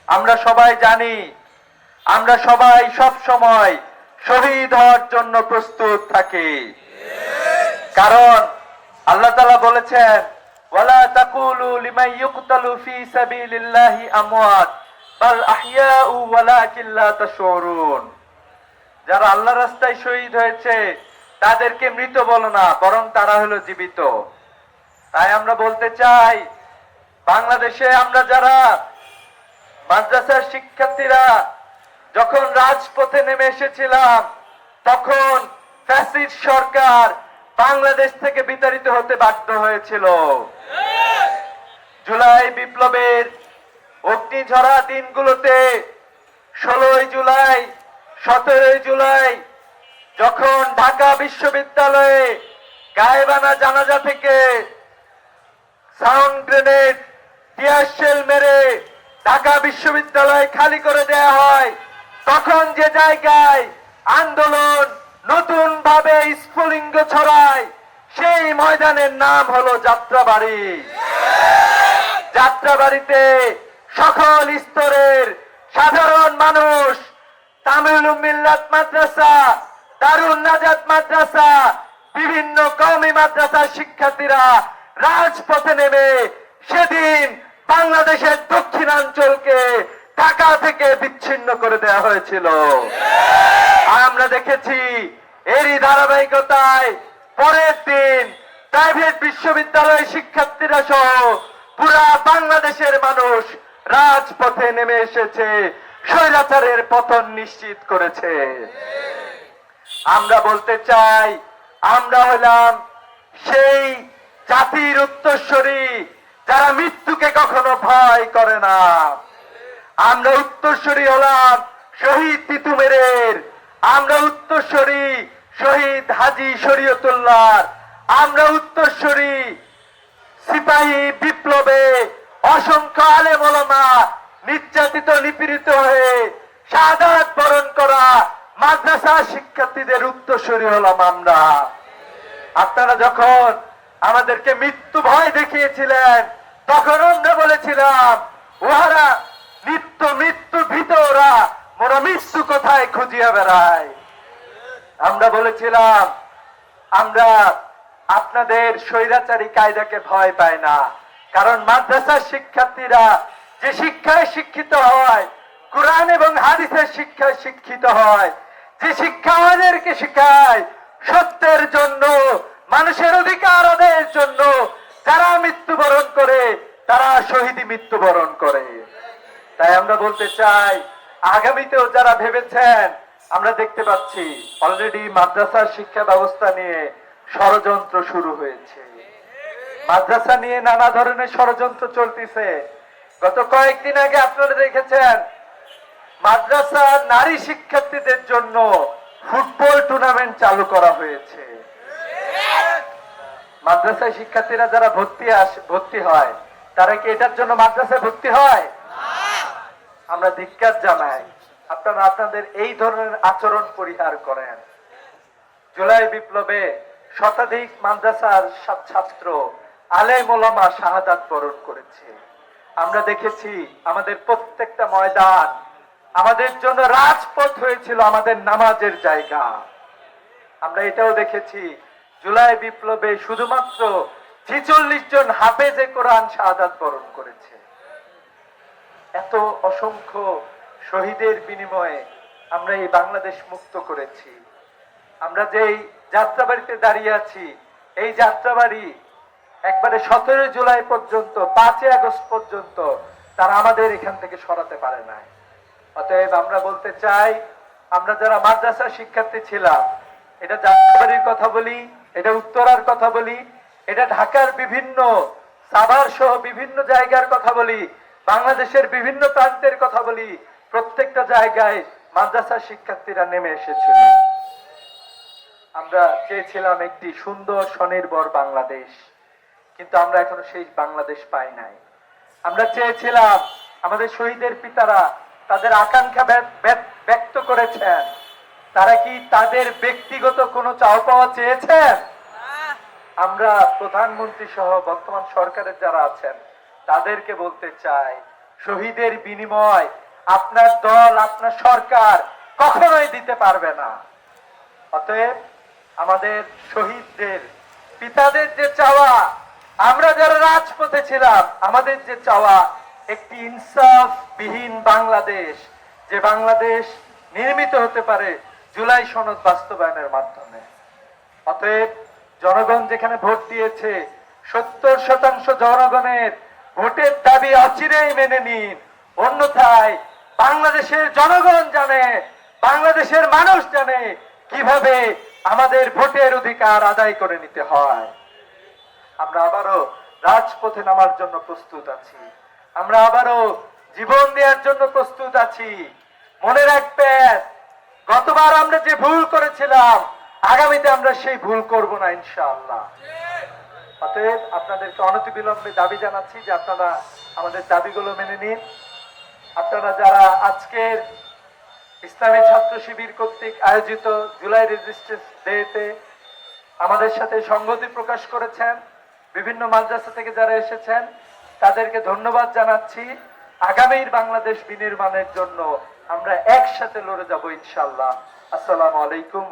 আমরা সবাই জানি, আমরা সবাই সব সময় শহীদ হওয়ার জন্য প্রস্তুত থাকি। কারণ আল্লাহ তাআলা বলেছেন, ওয়ালা তাকুলু লিমান ইউকতালু ফি সাবিলিল্লাহি আমওয়াত বাল আহইয়াউ ওয়ালাকিন লা তাশউরুন। যারা আল্লাহর রাস্তায় শহীদ হয়েছে তাদেরকে মৃত বলো না, বরং তারা হলো জীবিত। তাই আমরা বলতে চাই, বাংলাদেশে আমরা যারা মাদ্রাসার শিক্ষার্থীরা যখন রাজপথে নেমে এসেছিলাম, তখন ফ্যাসিস্ট সরকার বাংলাদেশ থেকে বিতাড়িত হতে বাধ্য হয়েছিল। জুলাই বিপ্লবের অগ্নিঝরা দিনগুলোতে 16 জুলাই, 17 জুলাই যখন ঢাকা বিশ্ববিদ্যালয়ে গায়েবানা জানাজা থেকে সাউন্ড গ্রেনেড, টিয়ার শেল মেরে ঢাকা বিশ্ববিদ্যালয় খালি করে দেয়া হয়, তখন যে জায়গায় আন্দোলন নতুন ভাবে স্ফুলিঙ্গ ছড়ায়, সেই ময়দানের নাম হলো যাত্রাবাড়ি। যাত্রাবাড়িতে সকল স্তরের সাধারণ মানুষ, তামিল মিল্লাত মাদ্রাসা, দারুন নাজাত মাদ্রাসা, বিভিন্ন কওমি মাদ্রাসার শিক্ষার্থীরা রাজপথে নেমে সেদিন বাংলাদেশের দক্ষিণাঞ্চলকে ঢাকা থেকে বিচ্ছিন্ন করে দেওয়া হয়েছিল। আমরা দেখেছি এরই ধারাবাহিকতায় পরের দিন প্রাইভেট বিশ্ববিদ্যালয় শিক্ষার্থীরা সহ পুরা বাংলাদেশের মানুষ রাজপথে নেমে এসেছে, স্বৈরাচারের পতন নিশ্চিত করেছে। আমরা বলতে চাই, আমরা হলাম সেই জাতির উত্তরসূরি যারা মৃত্যুকে কখনো ভয় করে না। আমরা উত্তরসূরি হলাম শহীদ তিতুমিরের, আমরা উত্তরসূরি শহীদ হাজী শরীয়তুল্লাহর, আমরা উত্তরসূরি সিপাহী বিপ্লবে অসংখ্য আলেম ওলামা নির্যাতিত নিপীড়িত হয়ে শাহাদাত বরণ করা মাদ্রাসা শিক্ষার্থীদের উত্তরসূরি হলাম আমরা। আপনারা যখন আমাদেরকে মৃত্যু ভয় দেখিয়েছিলেন, তখন আমরা বলেছিলাম, ওহারা নিত্য মৃত্যু ভীত, ওরা মোরা মৃত্যু কোথায় খুঁজিয়া বেড়ায়। আমরা বলেছিলাম, আমরা আপনাদের স্বৈরাচারী কায়দাকে ভয় পাই না, কারণ মাদ্রাসার শিক্ষার্থীরা যে শিক্ষায় শিক্ষিত হয়, কোরআন এবং হাদিসের শিক্ষায় শিক্ষিত হয়, যে শিক্ষা আমাদেরকে শেখায় সত্যের জন্য, মানুষের অধিকার আদায়ের জন্য, যারা মৃত্যুবরণ করে তারা শহীদী মৃত্যুবরণ করে। তাই আমরা বলতে চাই, আগামীতেও যারা ভেবেছেন, আমরা দেখতে পাচ্ছি অলরেডি মাদ্রাসার শিক্ষা ব্যবস্থা নিয়ে ষড়যন্ত্র শুরু হয়েছে। মাদ্রাসা নিয়ে নানা ধরনের ষড়যন্ত্র চলতেছে। গত কয়েকদিন আগে আপনারা দেখেছেন, মাদ্রাসা নারী শিক্ষার্থীদের জন্য ফুটবল টুর্নামেন্ট চালু করা হয়েছে। মাদ্রাসায় শিক্ষার্থীরা যারা ভর্তি হয়, তারা কি এটার জন্য মাদ্রাসায় ভর্তি হয়? আমরা ধিক্কার জানাই, আপনারা আপনাদের এই ধরনের আচরণ পরিহার করেন। জুলাই বিপ্লবে শতাধিক মাদ্রাসার ছাত্র, আলেম ওলামা শাহাদাত বরণ করেছে। আমরা দেখেছি আমাদের প্রত্যেকটা ময়দান আমাদের জন্য রাজপথ হয়েছিল, আমাদের নামাজের জায়গা। আমরা এটাও দেখেছি, জুলাই বিপ্লবে শুধুমাত্র 46 জন হাফেজে কোরআন শাহাদাত বরণ করেছে। এত অসংখ্য শহীদের বিনিময়ে আমরা এই বাংলাদেশ মুক্ত করেছি। আমরা যেই যাত্রাবাড়িতে দাঁড়িয়ে আছি, এই যাত্রাবাড়ি একবারে 17 জুলাই পর্যন্ত, 5 আগস্ট পর্যন্ত তারা আমাদের এখান থেকে সরাতে পারে নাই। অতএব আমরা বলতে চাই, আমরা যারা মাদ্রাসা শিক্ষার্থী ছিলাম, এটা যাত্রাবাড়ির কথা বলি, এটা উত্তরার কথা বলি, এটা ঢাকার বিভিন্ন সাভার সহ বিভিন্ন জায়গার কথা বলি, বাংলাদেশের বিভিন্ন প্রান্তের কথা বলি, প্রত্যেকটা জায়গায় মাদ্রাসা শিক্ষার্থীরা নেমে এসেছিল। আমরা চেয়েছিলাম একটি সুন্দর স্বনির্ভর বাংলাদেশ, কিন্তু আমরা এখনো সেই বাংলাদেশ পাই নাই। আমরা চেয়েছিলাম, আমাদের শহীদের পিতারা তাদের আকাঙ্ক্ষা ব্যক্ত করেছেন, তারা কি তাদের ব্যক্তিগত কোনো চাওয়া পাওয়া চেয়েছেন? আমরা প্রধানমন্ত্রী সহ বর্তমান সরকারের যারা আছেন তাদেরকে বলতে চাই, শহীদের বিনিময় আপনার দল, আপনার সরকার কখনোই দিতে পারবে না। অতএব আমাদের শহীদদের পিতাদের যে চাওয়া, আমরা যারা রাজপথে ছিলাম, আমাদের যে চাওয়া একটি ইনসাফবিহীন বাংলাদেশ, যে বাংলাদেশ নির্মিত হতে পারে জুলাই সনদ বাস্তবায়নের মাধ্যমে। অতএব জনগণ যেখানে ভোট দিয়েছে, 70% জনগণের ভোটের দাবি অচিরেই মেনে নিন। অন্যথায় বাংলাদেশের জনগণ জানে, বাংলাদেশের মানুষ জানে কিভাবে আমাদের ভোটের অধিকার আদায় করে নিতে হয়। আমরা আবারও রাজপথে নামার জন্য প্রস্তুত আছি, আমরা আবারও জীবন দেওয়ার জন্য প্রস্তুত আছি। মনে রাখবেন, গতবার আমরা যে ভুল করেছিলাম, আগামীতে আমরা সেই ভুল করব না ইনশাআল্লাহ। অতএব আপনাদেরকে অনতিবিলম্বে দাবি জানাচ্ছি যে আপনারা আমাদের দাবিগুলো মেনে নিন। আপনারা যারা আজকের ইসলামী ছাত্র শিবির কর্তৃক আয়োজিত জুলাই রেজিস্ট্রেশন ডেতে আমাদের সাথে সংগতি প্রকাশ করেছেন, বিভিন্ন মাদ্রাসা থেকে যারা এসেছেন তাদেরকে ধন্যবাদ জানাচ্ছি। আগামীর বাংলাদেশ বিনির্মাণের জন্য আমরা একসাথে লড়ে যাব ইনশাআল্লাহ। আসসালামু আলাইকুম।